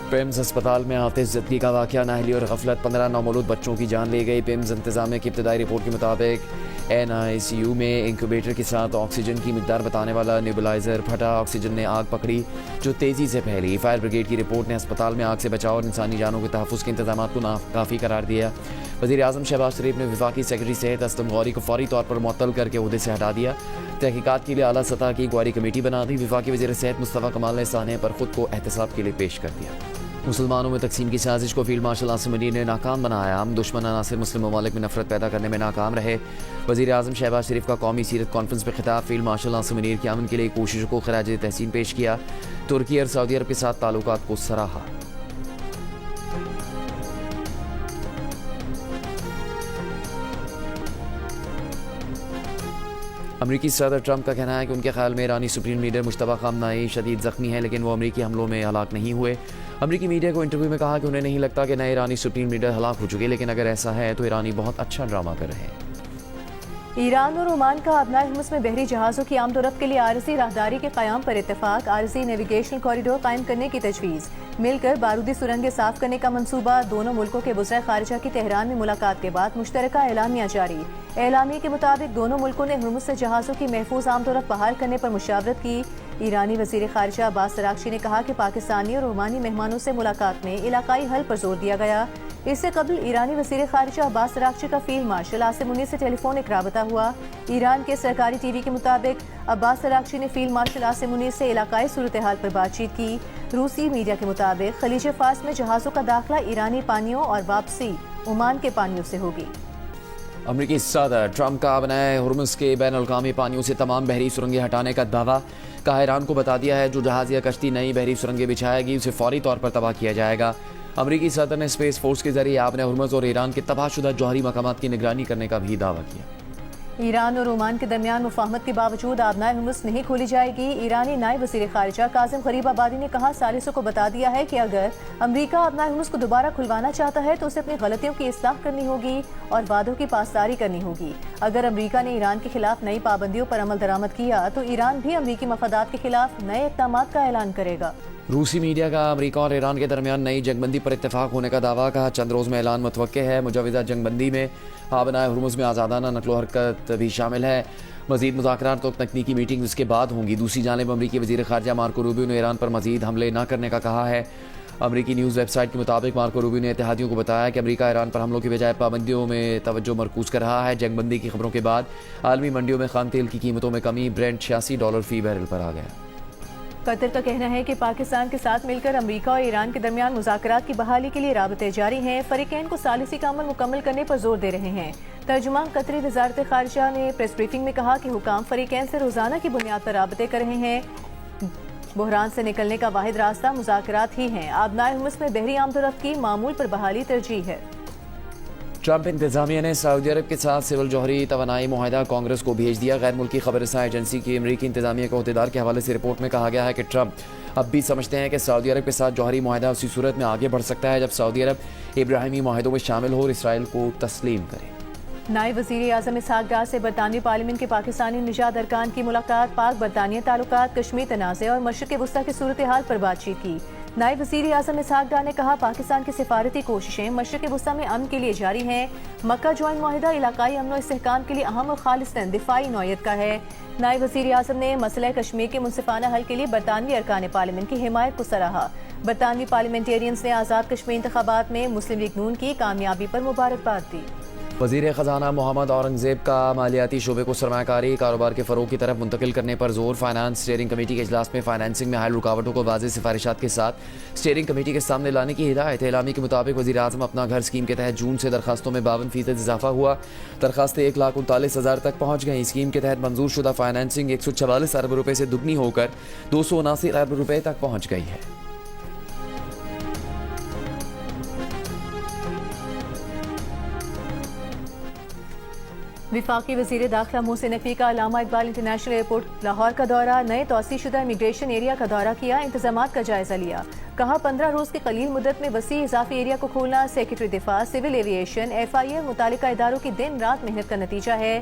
پیمز ہسپتال میں آتش زدگی کا واقعہ، نااہلی اور غفلت، 15 نومولود بچوں کی جان لے گئی۔ پیمز انتظامیہ کی ابتدائی رپورٹ کے مطابق NICU میں انکیوبیٹر کے ساتھ آکسیجن کی مقدار بتانے والا نیبولائزر پھٹا، آکسیجن نے آگ پکڑی جو تیزی سے پھیلی۔ فائر بریگیڈ کی رپورٹ نے ہسپتال میں آگ سے بچاؤ اور انسانی جانوں کے تحفظ کے انتظامات کو ناکافی قرار دیا۔ وزیر اعظم شہباز شریف نے وفاقی سیکرٹری صحت اسلم غوری کو فوری طور پر معطل کر کے عہدے سے ہٹا دیا۔ تحقیقات کے لیے اعلیٰ سطح کی انکوائری کمیٹی بنا دی۔ وفاقی وزیر صحت مصطفیٰ کمال نے سانحے پر خود کو احتساب کے لیے پیش کر دیا۔ مسلمانوں میں تقسیم کی سازش کو فیلڈ مارشل عاصم منیر نے ناکام بنایا۔ ہم دشمن عناصر مسلم ممالک میں نفرت پیدا کرنے میں ناکام رہے۔ وزیر اعظم شہباز شریف کا قومی سیرت کانفرنس میں خطاب، فیلڈ مارشل عاصم منیر کی امن کے لیے کوششوں کو خراج تحسین پیش کیا۔ ترکی اور سعودی عرب کے ساتھ تعلقات کو سراہا۔ امریکی صدر ٹرمپ کا کہنا ہے کہ ان کے خیال میں ایرانی سپریم لیڈر مجتبیٰ خامنہئی شدید زخمی ہیں، لیکن وہ امریکی حملوں میں ہلاک نہیں ہوئے۔ امریکی میڈیا کو انٹرویو میں کہا کہ انہیں نہیں لگتا کہ نئے ایرانی سپریم لیڈر ہلاک ہو چکے، لیکن اگر ایسا ہے تو ایرانی بہت اچھا ڈرامہ کر رہے ہیں۔ ایران اور عمان کا ابنائے حمص میں بحری جہازوں کی آمد و رفت کے لیے عارضی راہداری کے قیام پر اتفاق، عارضی نیویگیشنل کوریڈور قائم کرنے کی تجویز، مل کر بارودی سرنگیں صاف کرنے کا منصوبہ۔ دونوں ملکوں کے وزرائے خارجہ کی تہران میں ملاقات کے بعد مشترکہ اعلامیہ جاری۔ اعلامیے کے مطابق دونوں ملکوں نے ہرمز سے جہازوں کی محفوظ آمد و رفت بحال کرنے پر مشاورت کی۔ ایرانی وزیر خارجہ عباس اراغچی نے کہا کہ پاکستانی اور عمانی مہمانوں سے ملاقات میں علاقائی حل پر زور دیا گیا۔ اس سے قبل ایرانی وزیر خارجہ عباس اراغچی کا فیلڈ مارشل عاصم منیر سے ٹیلی فونک رابطہ ہوا۔ ایران کے سرکاری ٹی وی کے مطابق عباس اراغچی نے فیلڈ مارشل عاصم منیر سے علاقائی صورتحال پر بات چیت کی۔ روسی میڈیا کے مطابق خلیج فارس میں جہازوں کا داخلہ ایرانی پانیوں اور واپسی عمان کے پانیوں سے ہوگی۔ امریکی صدر ٹرمپ کا بنائے ہرمز کے بین الاقوامی پانیوں سے تمام بحری سرنگیں ہٹانے کا دعویٰ، کہا ایران کو بتا دیا ہے جو جہاز یا کشتی نئی بحری سرنگیں بچھائے گی اسے فوری طور پر تباہ کیا جائے گا۔ امریکی صدر نے اسپیس فورس کے ذریعے آبِ ہرمز اور ایران کے تباہ شدہ جوہری مقامات کی نگرانی کرنے کا بھی دعویٰ کیا۔ ایران اور عمان کے درمیان مفاہمت کے باوجود آبنائے ہرمز نہیں کھولی جائے گی۔ ایرانی نائب وزیر خارجہ کاظم غریب آبادی نے کہا ثالثوں کو بتا دیا ہے کہ اگر امریکہ آبنائے ہرمز کو دوبارہ کھلوانا چاہتا ہے تو اسے اپنی غلطیوں کی اصلاح کرنی ہوگی اور وعدوں کی پاسداری کرنی ہوگی۔ اگر امریکہ نے ایران کے خلاف نئی پابندیوں پر عمل درآمد کیا تو ایران بھی امریکی مفادات کے خلاف نئے اقدامات کا اعلان کرے گا۔ روسی میڈیا کا امریکہ اور ایران کے درمیان نئی جنگ بندی پر اتفاق ہونے کا دعویٰ، کہا چند روز میں اعلان متوقع ہے۔ مجوزہ جنگ بندی میں آبنائے ہرمز میں آزادانہ نقل و حرکت بھی شامل ہے۔ مزید مذاکرات اور تکنیکی میٹنگ اس کے بعد ہوں گی۔ دوسری جانب امریکی وزیر خارجہ مارکو روبیو نے ایران پر مزید حملے نہ کرنے کا کہا ہے۔ امریکی نیوز ویب سائٹ کے مطابق مارکو روبیو نے اتحادیوں کو بتایا کہ امریکہ ایران پر حملوں کی بجائے پابندیوں میں توجہ مرکوز کر رہا ہے۔ جنگ بندی کی خبروں کے بعد عالمی منڈیوں میں خام تیل کی قیمتوں میں کمی، برینٹ $86 فی بیرل پر آ گیا۔ قطر کا کہنا ہے کہ پاکستان کے ساتھ مل کر امریکہ اور ایران کے درمیان مذاکرات کی بحالی کے لیے رابطے جاری ہیں، فریقین کو ثالثی کا عمل مکمل کرنے پر زور دے رہے ہیں۔ ترجمان قطری وزارت خارجہ نے پریس بریفنگ میں کہا کہ حکام فریقین سے روزانہ کی بنیاد پر رابطے کر رہے ہیں۔ بحران سے نکلنے کا واحد راستہ مذاکرات ہی ہیں۔ آبنائے ہرمز میں بحری آمد و رفت کی معمول پر بحالی ترجیح ہے۔ ٹرمپ انتظامیہ نے سعودی عرب کے ساتھ سول جوہری توانائی معاہدہ کانگریس کو بھیج دیا۔ غیر ملکی خبر رساں ایجنسی کی امریکی انتظامیہ کے عہدیدار کے حوالے سے رپورٹ میں کہا گیا ہے کہ ٹرمپ اب بھی سمجھتے ہیں کہ سعودی عرب کے ساتھ جوہری معاہدہ اسی صورت میں آگے بڑھ سکتا ہے جب سعودی عرب ابراہیمی معاہدوں میں شامل ہو اور اسرائیل کو تسلیم کرے۔ نائب وزیر اعظم اسحاق ڈار سے برطانوی پارلیمنٹ کے پاکستانی نژاد ارکان کی ملاقات، پاک برطانیہ تعلقات، کشمیر تنازع اور مشرق وسطیٰ کی صورتحال پر بات چیت کی۔ نائب وزیر اعظم اسحاق ڈار نے کہا پاکستان کی سفارتی کوششیں مشرق وسطیٰ میں امن کے لیے جاری ہیں۔ مکہ جوائن معاہدہ علاقائی امن و استحکام کے لیے اہم اور خالصتاً دفاعی نوعیت کا ہے۔ نائب وزیر اعظم نے مسئلہ کشمیر کے منصفانہ حل کے لیے برطانوی ارکان پارلیمنٹ کی حمایت کو سراہا۔ برطانوی پارلیمنٹیرینز نے آزاد کشمیر انتخابات میں مسلم لیگ نون کی کامیابی پر مبارکباد دی۔ وزیر خزانہ محمد اورنگزیب کا مالیاتی شعبے کو سرمایہ کاری کاروبار کے فروغ کی طرف منتقل کرنے پر زور۔ فائنانس اسٹیئرنگ کمیٹی کے اجلاس میں فائنانسنگ میں حائل رکاوٹوں کو واضح سفارشات کے ساتھ اسٹیئرنگ کمیٹی کے سامنے لانے کی ہدایت۔ اعلامیے کے مطابق وزیر اعظم اپنا گھر اسکیم کے تحت جون سے درخواستوں میں 52% اضافہ ہوا۔ درخواستیں 1,39,000 تک پہنچ گئیں۔ اسکیم کے تحت منظور شدہ فائنانسنگ 144 ارب روپے سے دگنی ہو کر 279 ارب روپے تک پہنچ گئی ہے۔ وفاقی وزیر داخلہ محسن نقوی کا علامہ اقبال انٹرنیشنل ایئرپورٹ لاہور کا دورہ، نئے توسیع شدہ امیگریشن ایریا کا دورہ کیا، انتظامات کا جائزہ لیا۔ کہا 15 روز کی قلیل مدت میں وسیع اضافی ایریا کو کھولنا سیکرٹری دفاع، سول ایویشن، FIA اور متعلقہ اداروں کی دن رات محنت کا نتیجہ ہے۔